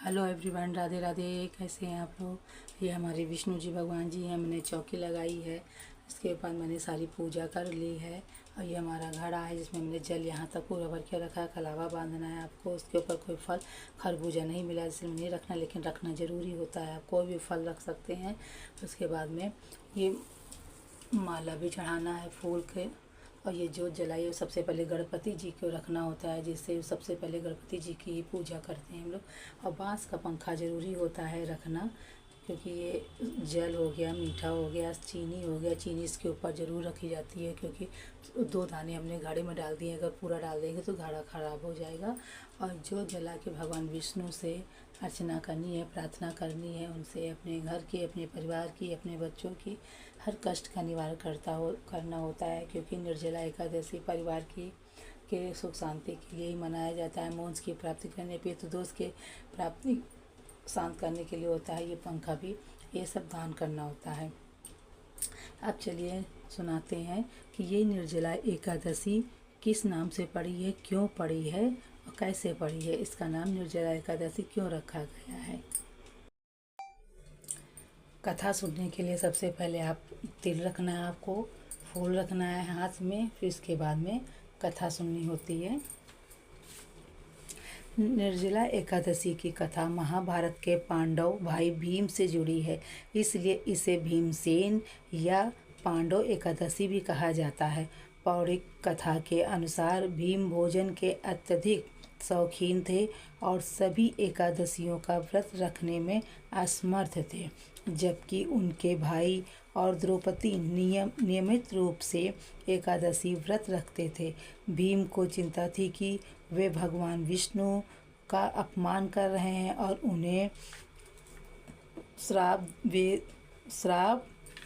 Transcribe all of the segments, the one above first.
Hello everyone, Radhe Radhe. कैसे हैं आप लोग। ये हमारे विष्णु जी भगवान जी हैं। मैंने चौकी लगाई है, इसके बाद मैंने सारी पूजा कर ली है। और ये हमारा घड़ा है जिसमें मैंने जल यहाँ तक पूरा भर के रखा है। कलावा बांधना है आपको। उसके ऊपर कोई फल खरबूजा नहीं मिला इसलिए नहीं रखना, लेकिन रखना ज़रूरी होता है। आप कोई भी फल रख सकते हैं। उसके बाद में ये माला भी चढ़ाना है फूल के। और ये जोत जलाई सबसे पहले गणपति जी को रखना होता है, जिससे सबसे पहले गणपति जी की पूजा करते हैं हम लोग। और बांस का पंखा ज़रूरी होता है रखना, क्योंकि ये जल हो गया, मीठा हो गया, चीनी हो गया। चीनी इसके ऊपर ज़रूर रखी जाती है, क्योंकि 2 दाने हमने घड़े में डाल दिए। अगर पूरा डाल देंगे तो घड़ा ख़राब हो जाएगा। और जोत जला के भगवान विष्णु से अर्चना करनी है, प्रार्थना करनी है उनसे, अपने घर की, अपने परिवार की, अपने बच्चों की, हर कष्ट का निवारण करना होता है। क्योंकि निर्जला एकादशी परिवार की के सुख शांति के लिए ही मनाया जाता है। मोक्ष की प्राप्ति करने, पितृदोष के प्राप्ति शांत करने के लिए होता है। ये पंखा भी, ये सब दान करना होता है। अब चलिए सुनाते हैं कि ये निर्जला एकादशी किस नाम से पड़ी है, क्यों पड़ी है और कैसे पड़ी है। इसका नाम निर्जला एकादशी क्यों रखा गया है। कथा सुनने के लिए सबसे पहले आप तिल रखना है, आपको फूल रखना है हाथ में। फिर इसके बाद में कथा सुननी होती है। निर्जला एकादशी की कथा महाभारत के पांडव भाई भीम से जुड़ी है, इसलिए इसे भीमसेन या पांडव एकादशी भी कहा जाता है। पौराणिक कथा के अनुसार भीम भोजन के अत्यधिक शौकीन थे और सभी एकादशियों का व्रत रखने में असमर्थ थे, जबकि उनके भाई और द्रौपदी नियमित रूप से एकादशी व्रत रखते थे। भीम को चिंता थी कि वे भगवान विष्णु का अपमान कर रहे हैं और उन्हें श्राप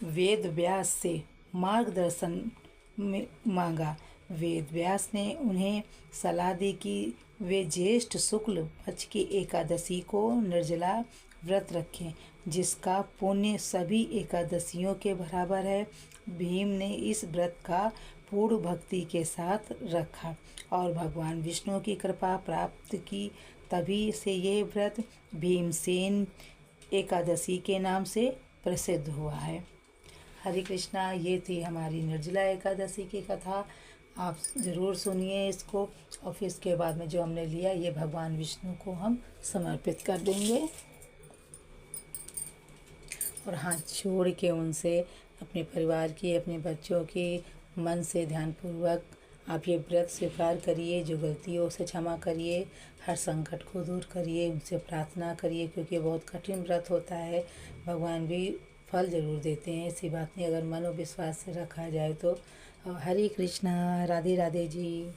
वेद व्यास से मार्गदर्शन मांगा। वेद व्यास ने उन्हें सलाह दी कि वे ज्येष्ठ शुक्ल पक्ष की एकादशी को निर्जला व्रत रखें, जिसका पुण्य सभी एकादशियों के बराबर है। भीम ने इस व्रत का पूर्ण भक्ति के साथ रखा और भगवान विष्णु की कृपा प्राप्त की। तभी से ये व्रत भीमसेन एकादशी के नाम से प्रसिद्ध हुआ है। हरे कृष्णा। ये थी हमारी निर्जला एकादशी की कथा। आप ज़रूर सुनिए इसको। और फिर इसके बाद में जो हमने लिया, ये भगवान विष्णु को हम समर्पित कर देंगे और हाथ जोड़ के उनसे, अपने परिवार की, अपने बच्चों की, मन से ध्यानपूर्वक आप ये व्रत स्वीकार करिए। जो गलतियों से क्षमा करिए, हर संकट को दूर करिए, उनसे प्रार्थना करिए, क्योंकि बहुत कठिन व्रत होता है। भगवान भी फल ज़रूर देते हैं, ऐसी बात नहीं, अगर मनोविश्वास से रखा जाए तो। हरे कृष्णा। राधे राधे जी।